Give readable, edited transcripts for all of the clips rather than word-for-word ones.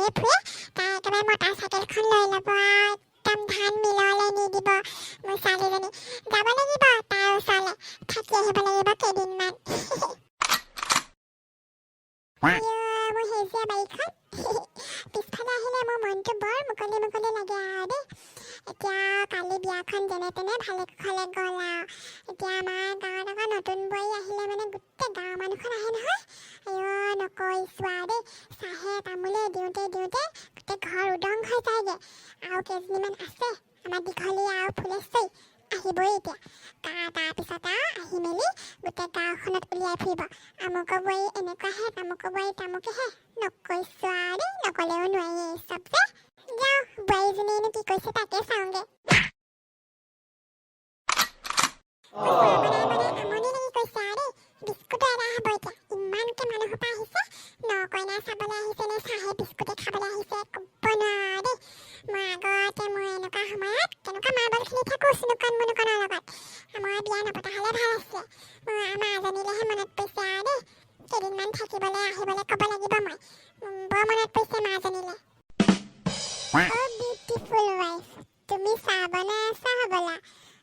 চাইকেলেৰে ফুৰে তাই একেবাৰে মতা চাইকেলখন লৈ ল'ব একদম ধান মিললৈ নি দিব মোৰ ছোৱালীজনী যাব লাগিব তাৰ ওচৰলৈ থাকি আহিব লাগিব কেইদিনমান মোৰ সেউজীয়া বাৰীখন পিছফালে আহিলে মোৰ মনটো বৰ মুকলি মুকলি লাগে আৰু দেই এতিয়া কালি বিয়াখন যেনে তেনে ভালে কুশলে গ'ল আৰু এতিয়া আমাৰ গাঁৱত আকৌ নতুন বোৱাৰী আহিলে মানে গোটেই গাঁৱৰ মানুহখন আহে নহয় নকৈছোঁ আৰু দেই চাহে তামোলে দিওঁতে গোটেই ঘৰ উদং হৈ যায়গৈ আৰু কেইজনীমান আছে আমাৰ দীঘলী আৰু ফুলেশ্বৰী আহিবই এতিয়া তাৰপিছত আৰু আহি মেলি গোটেই গাঁওখনত উলিয়াই ফুৰিব আমুকৰ বোৱাৰী এনেকুৱাহে তামুকৰ বোৱাৰী তামুকেহে নকৈছোঁ আৰু দেই নকলেও নোৱাৰি এই চব যে যাওঁ বোৱাৰীজনীনো কি কৈছে তাকে চাওঁগে আমনি লাগি গৈছে আৰু দেই বিস্কুটো এটা হ'ব এতিয়া ইমানকে মানুহসোপা আহিছে নকইনা চাবলৈ আহিছে নে চাহে বিস্কুটে খাবলৈ আহিছে ক'ব নোৱাৰো দেই মই আগতে মই এনেকুৱা সময়ত কেনেকুৱা মাৰ্বল খেলি থাকোঁ চুনুকণ মুনুকণৰ লগত মই বিয়া নপতা হ'লে ভাল আছিলে মোৰ মাজনীলেহে মনত পৰিছে আৰু দেই কেইদিনমান থাকিবলৈ আহিবলৈ ক'ব লাগিব মই বৰ মনত পৰিছে মাজনীলে বিউটিফুল ৱাইফ তুমি চাহ বনাই আছা হ'বলা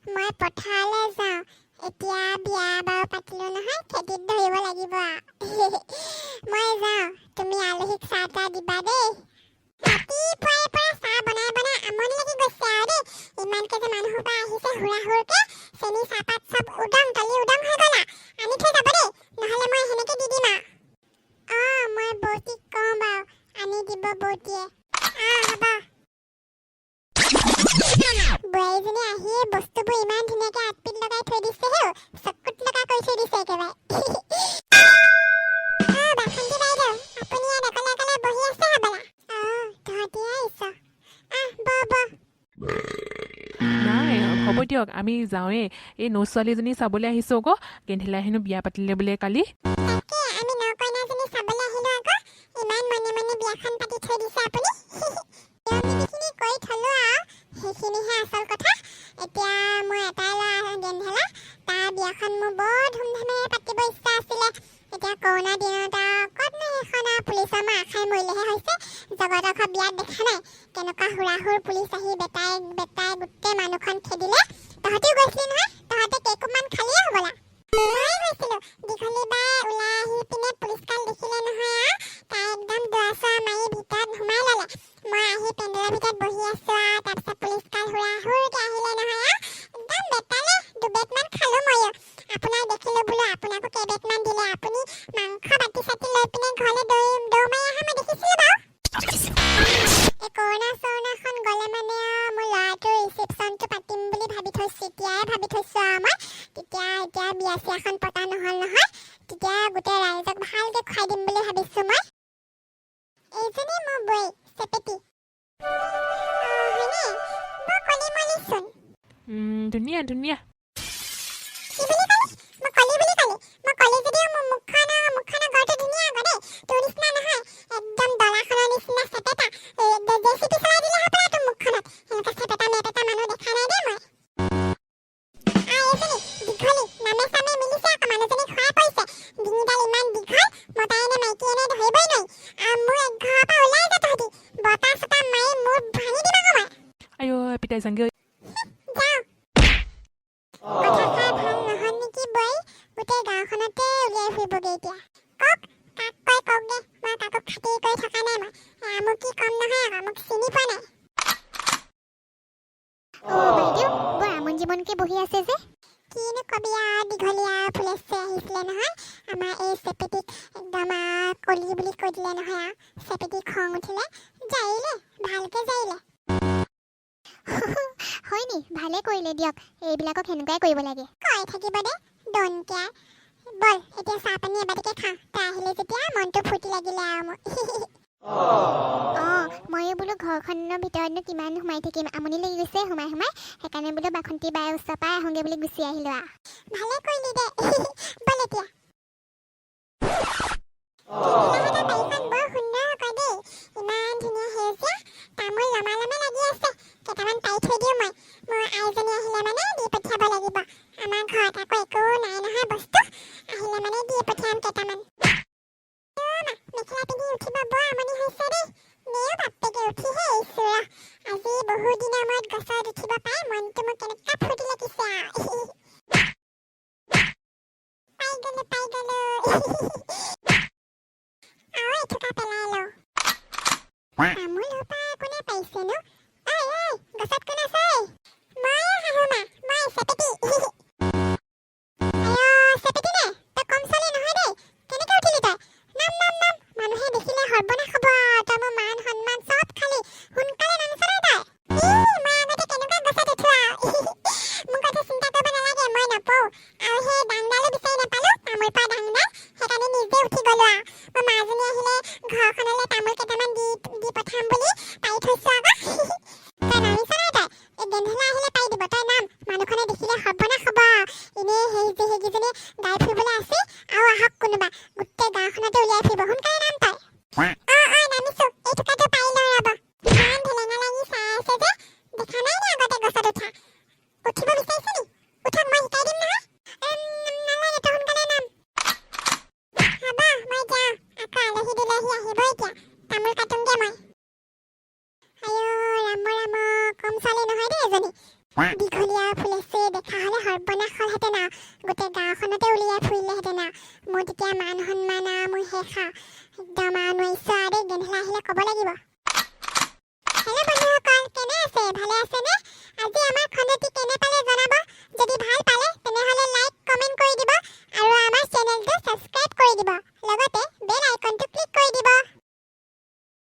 মই পথাৰলৈ যাওঁ এতিয়া বিয়া বাৰু পাতিলোঁ নহয় খেতিত ধৰিব লাগিব মই যাওঁ তুমি আলহীক চাহ তাহ দিবা দেই ৰাতিপুৱাই পৰা চাহ বনাই আমনি লাগি গৈছে আৰু দেই ইমানকে যে মানুহসোপা আহিছে হুৰা হুৰকে চেনি চাহপাত চব উদং কালি উদং হৈ গ'লা আনি থৈ যাব দেই নহ'লে মই সেনেকে দি দিম আৰু মই বৌটিক কওঁ বাৰু আনি দিব বৌটিয়ে হ'ব বোৱাৰীজনী আহিয়ে বস্তুবোৰ ইমান ধুনীয়াকে আতপিত লগাই থৈ দিছে হেও চকুত লগা কৰি থৈ দিছে একেবাৰে বাসন্তী বাইদেউ আপুনি ইয়াত অকলে অকলে বহি আছে হ'বলা তহঁতিয়ে আহিছ নাই হ'ব দিয়ক আমি যাওঁৱেই এই নৌ ছোৱালীজনী চাবলৈ আহিছোঁ আকৌ কেন্থিলাই হেনো বিয়া পাতিলে বোলে কালি তাকে আমি নকইনাজনী চাবলৈ আহিলোঁ আকৌ ইমান মনে মনে বিয়াখন পাতি থৈ দিছে আপুনি নিয়ম-নীতিখিনি কৰি থলোঁ আৰু সেইখিনিহে আচল কথা এতিয়া মোৰ এটাই ল'ৰা গেন্ধেলা তাৰ বিয়াখন মোৰ বৰ ধুমধামেৰে পাতিব ইচ্ছা আছিলে এতিয়া কৰোণা দিনত আৰু ক'তনো সেইখন আৰু পুলিচৰ মাৰ আশাই মৰিলেহে হৈছে জগতক বিয়াত দেখা নাই কেনেকুৱা হুৰা হুৰ পুলিচ আহি বেটাই গোটেই মানুহখন খেদিলে তহঁতিও গৈছিলি নহয় তহঁতে কেইকোপমান খালিয়ে হ'বলা মই গৈছিলোঁ দীঘলী বাই ওলাই আহি পিনে পুলিচকাল দেখিলে নহয় আৰু তাই একদম দুৱাৰ-চুৱাৰ মাৰি ভিতৰত সোমাই ল'লে মই আহি পেণ্ডেলৰ ভিতৰত বহি আছোঁ আৰু তাৰপিছত পুলিচকাল হুৰা হুৰকৈ আহিলে নহয় আৰু একদম বেটালে দুবেগমান খালোঁ ময়ো আপোনাক দেখিলোঁ বোলো আপোনাকো কেইবেগমান দিলে আপুনি মাংস বাটি-চাটি লৈ পিনে ঘৰলৈ দৌৰ মাৰি অহা মই দেখিছিলোঁ বাৰু এই কৰোণা-চৰোণাখন গ'লে মানে মোৰ ল'ৰাটোৰ ৰিচেপশ্যনটো পাতিম বুলি ভাবি থৈছোঁ এতিয়াই ভাবি থৈছোঁ আৰু মই তেতিয়া এতিয়া বিয়া-চিয়াখন পতা নহ'ল নহয় তেতিয়া গোটেই ৰাইজক ভালকৈ খুৱাই দিম বুলি ভাবিছোঁ মই এইজনী মোৰ বৈ চেপেটি হয়নে বৰ কলি-মলিচোন ধুনীয়া ধুনীয়া কি বুলি ক'লি মই কলি বুলি ক'লি মই কলি যদিও মোৰ মুখখনৰ গড়টো ধুনীয়া আকৌ দেই তোৰ নিচিনা নহয় একদম দলাখনৰ নিচিনা চেপেটা জেচিপি চলাই দিলে হ'বলা তোৰ মুখখনত সেনেকুৱা চেপেটা মেপেটা মানুহ দেখা নাই দেই মই এইজনী দীঘলী নামে চামে মিলিছে আকৌ মানুহজনী খোৱাই পৰিছে ডিঙিডাল ইমান দীঘল মতাই নে মাইকীয়ে নে ধৰিবই নোৱাৰি আৰু মোৰ ঘৰৰ পৰা ওলাই যা তহঁতি বতাহ-চতাহ মাৰি মোৰ ভাঙি দিম আকৌ মই আইঅ পিতাই যাংগৈ যাওঁ কথা খাই ভাল নহ'ল নেকি বোৱাৰী গোটেই গাঁওখনতে উলিয়াই ফুৰিবগৈ এতিয়া কওক কাক কয় কওকগে মই কাকো খাতিৰ কৰি থকা নাই মই মোক কি কম নহয় আকৌ মোক চিনি পোৱা নাই বাইদেউ বৰ আমন জীৱনকে বহি আছে যে কিনো কবি আৰু দীঘলীয়া ফুলেশ্বৰী আহিছিলে নহয় আমাৰ এই চেপেটিক একদম কলি বুলি কৈ দিলে নহয় আৰু চেপেটি খং উঠিলে জাৰিলে ভালকে জাৰিলে হয় নি ভালে কৰিলে দিয়ক এইবিলাকক সেনেকুৱাই কৰিব লাগে কৈ থাকিব দে ড'ন কেয়াৰ বল এতিয়া চাহ পানী এবাটিকে খাওঁ তাই আহিলে যেতিয়া মনটো ফূৰ্তি লাগিলে আৰু মোৰ ময়ো বোলো ঘৰখনৰ ভিতৰতনো কিমান সোমাই থাকিম আমনি লাগি গৈছে সোমাই সেইকাৰণে বোলো বাসন্তী বাই ওচৰৰ পৰা আহোঁগে বুলি গুচি আহিলোঁ আৰু ভালে কৰিলি দে বল এতিয়া বাৰীখন বৰ সুন্দৰ আকৌ দেই ইমান ধুনীয়া সেউজীয়া তামোল লমা লাগি আছে কেইটামান পাৰি থৈ দিওঁ মই মোৰ আইজনী আহিলে মানে দি পঠিয়াব লাগিব আমাৰ ঘৰত আকৌ একো নাই নহয় বস্তু আহিলে মানে দি পঠিয়াম কেইটামান মেখেলা পিন্ধি উঠিব বৰ আমনি হৈছে দেই এনেও বাপেকে উঠিহে আহিছো ৰ আজি বহু দিনৰ মূৰত গছত উঠিব পাই মনটো মোৰ কেনেকুৱা ফূৰ্তি লাগিছে পাই গলো আৰু এথোকা পেলাই লওঁ তামোল সোপা কোনে পাইছে নো ঐ গছত কোন আছে মই শাহুমা মই চেপেটি চেপেটি নে তই কম ছোৱালী নহয় দেই কেনেকে উঠিলি তই নাম মানুহে দেখিলে সৰ্বনাশ হ'ব তই মোৰ মান সন্মান চব খালি সোনকালে নামিছনে তই মই আগতে কেনেকুৱা গছত উঠো মোৰ কথা চিন্তা কৰিব নালাগে মই নপওঁ আৰু সেই ডাংডালো বিচাৰি নাপালো তামোল পৰা ডাংডাল সেইকাৰণে নিজে উঠি গলো মোৰ মাজনী আহিলে ঘৰখনলৈ তামোল কেইটামান দি পঠাম বুলি পাৰি থৈছো আকৌ তই নামিছ নাই তই এই গেন্ধেলা আহিলে পাৰি দিব তই নাম মানুহখনে দেখিলে সৰ্বনাশ হ'ব এনেই সেইকেইজনী গাই ফুৰিবলৈ আছে আৰু আহক কোনোবা গোটেই গাঁওখনতে উলিয়াই ফুৰিব সোনকালে নাম তই নামিছো এই টুকাটো পাৰি লওঁ ৰ'ব ইমান ঢেলেঙা লাগি চাই আছে যে দেখা নাই নে আগতে গছত উঠা উঠিব বিচাৰিছে নি উঠক মই শিকাই দিম নহয় নালাগে তই সোনকালে নাম হ'ব মই যাওঁ আকৌ আলহী দুলহী আহিব এতিয়া তামোল কাটোংগে মই ৰাম কম ছোৱালী নহয় দেই এজনী দীঘলীয়া ফুলেছে দেখা হ'লে সৰ্বনাশ হ'লহেঁতেন গোটেই গাঁওখনতে উলিয়াই ফুৰিলেহেঁতেন মোৰ তেতিয়া মান সন্মান মোৰ শেষ একদম নোৱাৰিছো দেই গেন্ধেলা আহিলে ক'ব লাগিব হেল্ল' বন্ধুসকল কেনে আছে ভালে আছে